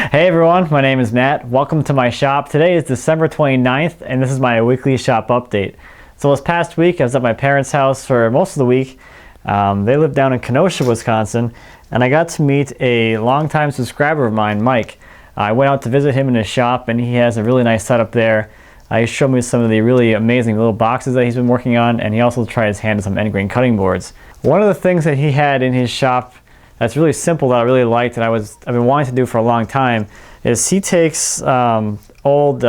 Hey everyone, my name is Nat. Welcome to my shop. Today is December 29th and this is my weekly shop update. So this past week I was at my parents' house for most of the week. They live down in Kenosha, Wisconsin, and I got to meet a longtime subscriber of mine, Mike. I went out to visit him in his shop and he has a really nice setup there. He showed me some of the really amazing little boxes that he's been working on, and he also tried his hand at some end grain cutting boards. One of the things that he had in his shop that's really simple that I really liked and I've been wanting to do for a long time is he takes old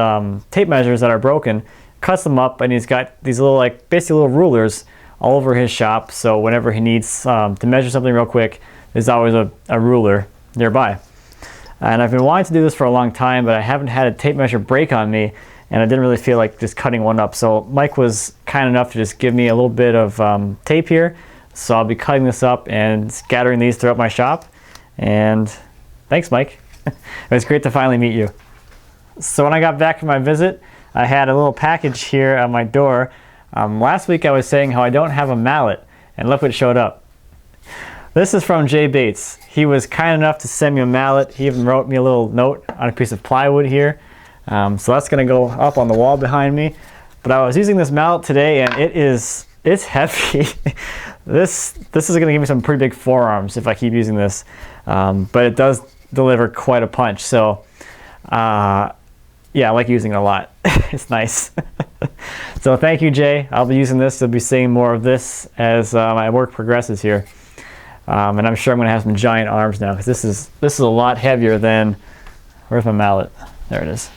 tape measures that are broken, cuts them up, and he's got these little, basically little rulers all over his shop, so whenever he needs to measure something real quick, there's always a ruler nearby. And I've been wanting to do this for a long time, but I haven't had a tape measure break on me, and I didn't really feel like just cutting one up. So Mike was kind enough to just give me a little bit of tape here. So I'll be cutting this up and scattering these throughout my shop. And thanks, Mike. It was great to finally meet you. So when I got back from my visit, I had a little package here at my door. Last week I was saying how I don't have a mallet, and look what showed up. This is from Jay Bates. He was kind enough to send me a mallet. He even wrote me a little note on a piece of plywood here. So that's gonna go up on the wall behind me. But I was using this mallet today and it's heavy. This is gonna give me some pretty big forearms if I keep using this. But it does deliver quite a punch. So yeah, I like using it a lot. It's nice. So thank you, Jay. I'll be using this. You'll be seeing more of this as my work progresses here. And I'm sure I'm gonna have some giant arms now because this is a lot heavier than, where's my mallet? There it is.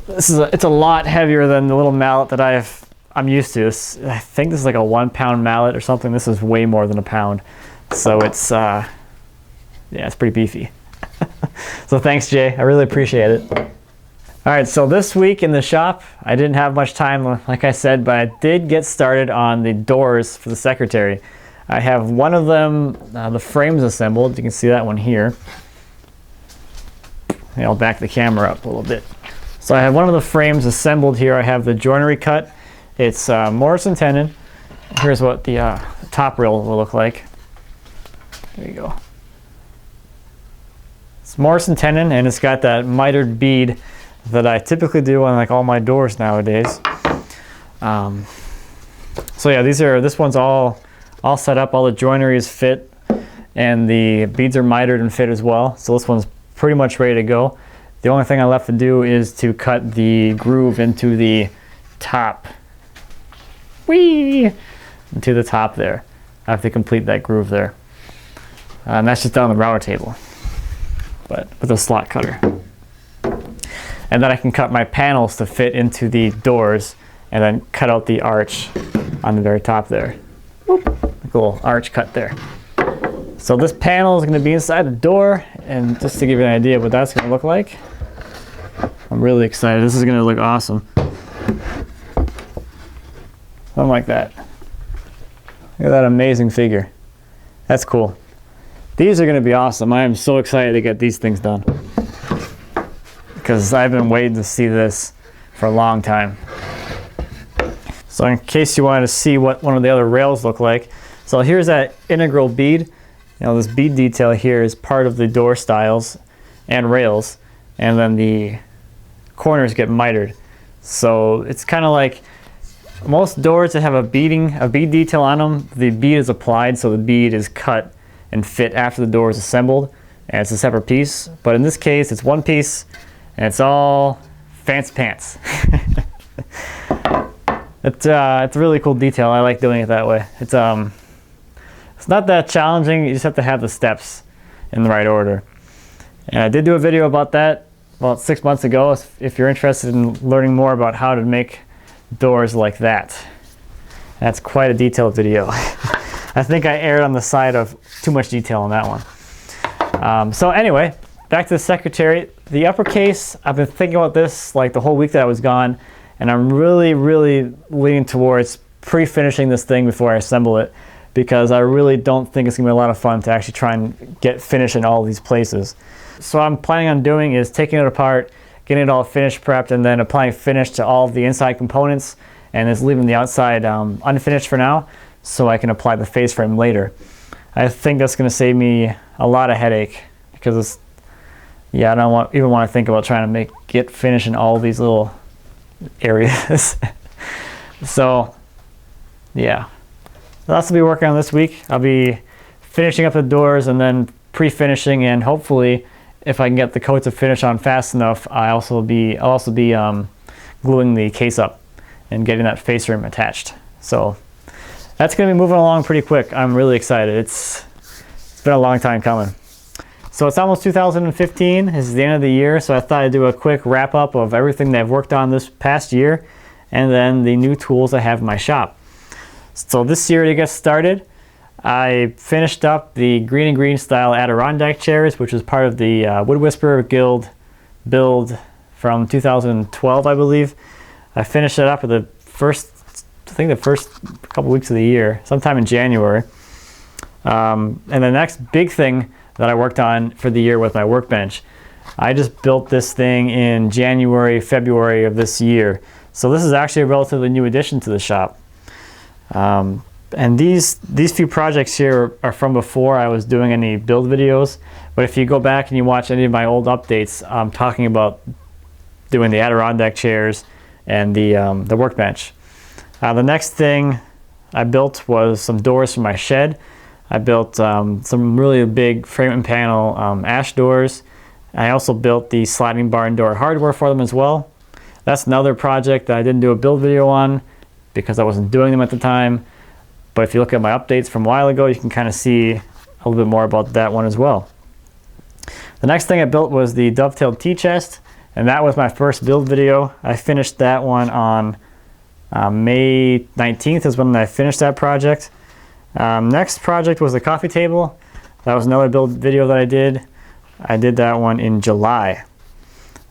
It's a lot heavier than the little mallet that I'm used to. I think this is like a 1 pound mallet or something. This is way more than a pound. So it's, yeah, it's pretty beefy. So thanks, Jay. I really appreciate it. All right, so this week in the shop, I didn't have much time, like I said, but I did get started on the doors for the secretary. I have one of them, the frames assembled. You can see that one here. I'll back the camera up a little bit. So I have one of the frames assembled here. I have the joinery cut. It's Morrison tenon. Here's what the top rail will look like. There you go. It's Morrison tenon, and it's got that mitered bead that I typically do on like all my doors nowadays. So yeah, this one's all set up. All the joinery is fit, and the beads are mitered and fit as well. So this one's pretty much ready to go. The only thing I left to do is to cut the groove into the top. Whee! Into the top there. I have to complete that groove there. And that's just done on the router table, but with a slot cutter. And then I can cut my panels to fit into the doors and then cut out the arch on the very top there. Whoop, like a little arch cut there. So this panel is going to be inside the door, and just to give you an idea of what that's going to look like, I'm really excited. This is going to look awesome. Something like that. Look at that amazing figure. That's cool. These are going to be awesome. I am so excited to get these things done because I've been waiting to see this for a long time. So in case you wanted to see what one of the other rails look like, so here's that integral bead. You know, this bead detail here is part of the door stiles and rails, and then the corners get mitered. So it's kind of like most doors that have a bead detail on them, the bead is applied, so the bead is cut and fit after the door is assembled, and it's a separate piece. But in this case, it's one piece, and it's all fancy pants. It's a really cool detail. I like doing it that way. It's not that challenging. You just have to have the steps in the right order. And I did do a video about that about 6 months ago if you're interested in learning more about how to make doors like that. That's quite a detailed video. I think I erred on the side of too much detail on that one. So anyway, back to the secretary. The uppercase, I've been thinking about this like the whole week that I was gone, and I'm really leaning towards pre-finishing this thing before I assemble it, because I really don't think it's gonna be a lot of fun to actually try and get finished in all these places. So what I'm planning on doing is taking it apart, getting it all finished, prepped, and then applying finish to all of the inside components, and just leaving the outside unfinished for now, so I can apply the face frame later. I think that's gonna save me a lot of headache, because yeah, I don't even want to think about trying to get finish in all these little areas. So yeah, that's what I'll be working on this week. I'll be finishing up the doors and then pre-finishing, and hopefully if I can get the coats of finish on fast enough, I'll also be gluing the case up and getting that face rim attached. So that's going to be moving along pretty quick. I'm really excited. It's been a long time coming. So it's almost 2015. This is the end of the year, so I thought I'd do a quick wrap up of everything that I've worked on this past year, and then the new tools I have in my shop. So this year, to get started, I finished up the green and green style Adirondack chairs, which was part of the Wood Whisperer Guild build from 2012, I believe. I finished it up at the first couple weeks of the year, sometime in January. And the next big thing that I worked on for the year was my workbench. I just built this thing in January, February of this year. So this is actually a relatively new addition to the shop. And these few projects here are from before I was doing any build videos. But if you go back and you watch any of my old updates, I'm talking about doing the Adirondack chairs and the workbench. The next thing I built was some doors for my shed. I built some really big frame and panel ash doors. I also built the sliding barn door hardware for them as well. That's another project that I didn't do a build video on because I wasn't doing them at the time. But if you look at my updates from a while ago, you can kind of see a little bit more about that one as well. The next thing I built was the dovetailed tea chest, and that was my first build video. I finished that one on May 19th is when I finished that project. Next project was the coffee table. That was another build video that I did. I did that one in July.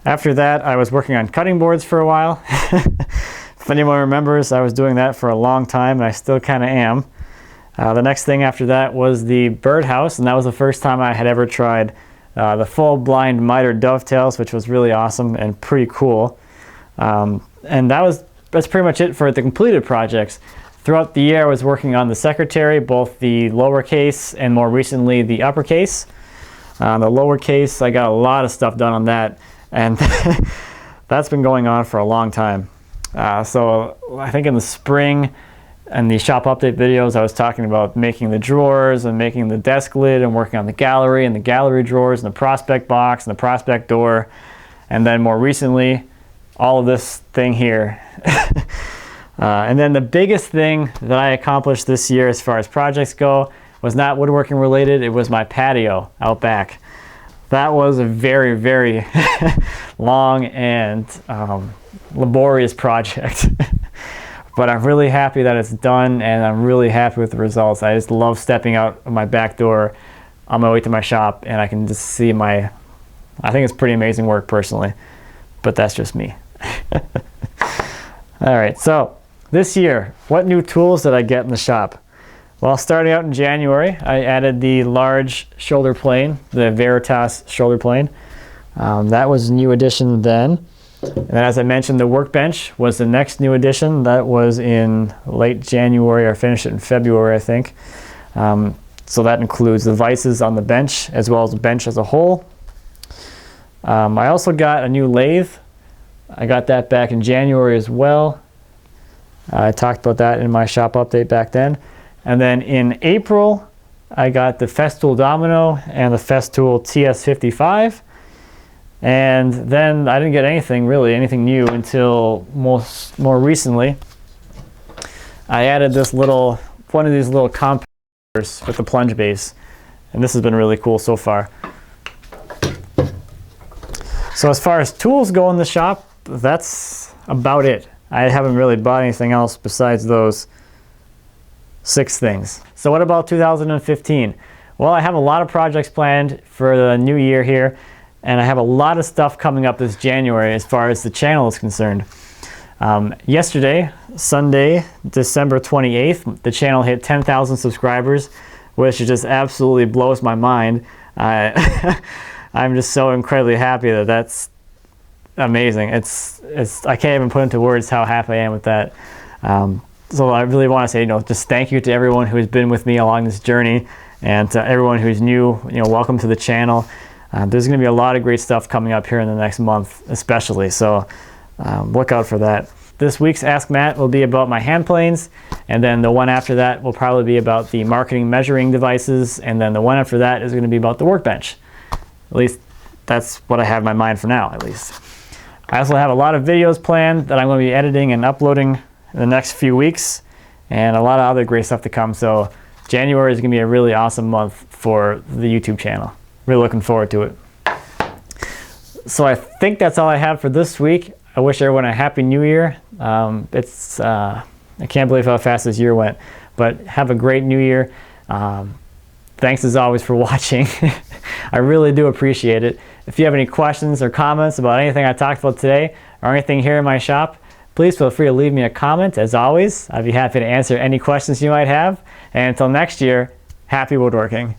After that, I was working on cutting boards for a while. If anyone remembers, I was doing that for a long time, and I still kind of am. The next thing after that was the birdhouse, and that was the first time I had ever tried the full blind miter dovetails, which was really awesome and pretty cool. And that's pretty much it for the completed projects. Throughout the year, I was working on the secretary, both the lowercase and more recently the uppercase. The lowercase, I got a lot of stuff done on that, and that's been going on for a long time. So I think in the spring and the shop update videos, I was talking about making the drawers and making the desk lid and working on the gallery and the gallery drawers and the prospect box and the prospect door. And then more recently, all of this thing here. And then the biggest thing that I accomplished this year as far as projects go was not woodworking related. It was my patio out back. That was a very, very long and laborious project. But I'm really happy that it's done, and I'm really happy with the results. I just love stepping out of my back door on my way to my shop, and I can just see I think it's pretty amazing work personally, but that's just me. All right, so this year, what new tools did I get in the shop? Well, starting out in January, I added the large shoulder plane, the Veritas shoulder plane. That was a new addition then. And then, as I mentioned, the workbench was the next new addition. That was in late January. I finished it in February, I think. So that includes the vices on the bench as well as the bench as a whole. I also got a new lathe. I got that back in January as well. I talked about that in my shop update back then. And then in April, I got the Festool Domino and the Festool TS55. And then I didn't get anything new until more recently. I added one of these little compactors with the plunge base, and this has been really cool so far. So as far as tools go in the shop, that's about it. I haven't really bought anything else besides those 6 things. So what about 2015? Well, I have a lot of projects planned for the new year here. And I have a lot of stuff coming up this January as far as the channel is concerned. Yesterday, Sunday, December 28th, the channel hit 10,000 subscribers, which just absolutely blows my mind. I'm just so incredibly happy that that's amazing. I can't even put into words how happy I am with that. So I really want to say, just thank you to everyone who's been with me along this journey, and to everyone who's new, welcome to the channel. There's going to be a lot of great stuff coming up here in the next month especially, so look out for that. This week's Ask Matt will be about my hand planes, and then the one after that will probably be about the marketing measuring devices, and then the one after that is going to be about the workbench. At least that's what I have in my mind for now, at least. I also have a lot of videos planned that I'm going to be editing and uploading in the next few weeks, and a lot of other great stuff to come. So January is going to be a really awesome month for the YouTube channel. Really looking forward to it. So I think that's all I have for this week. I wish everyone a happy new year. I can't believe how fast this year went, but have a great new year. Thanks as always for watching. I really do appreciate it. If you have any questions or comments about anything I talked about today or anything here in my shop, please feel free to leave me a comment. As always, I'd be happy to answer any questions you might have. And until next year, happy woodworking.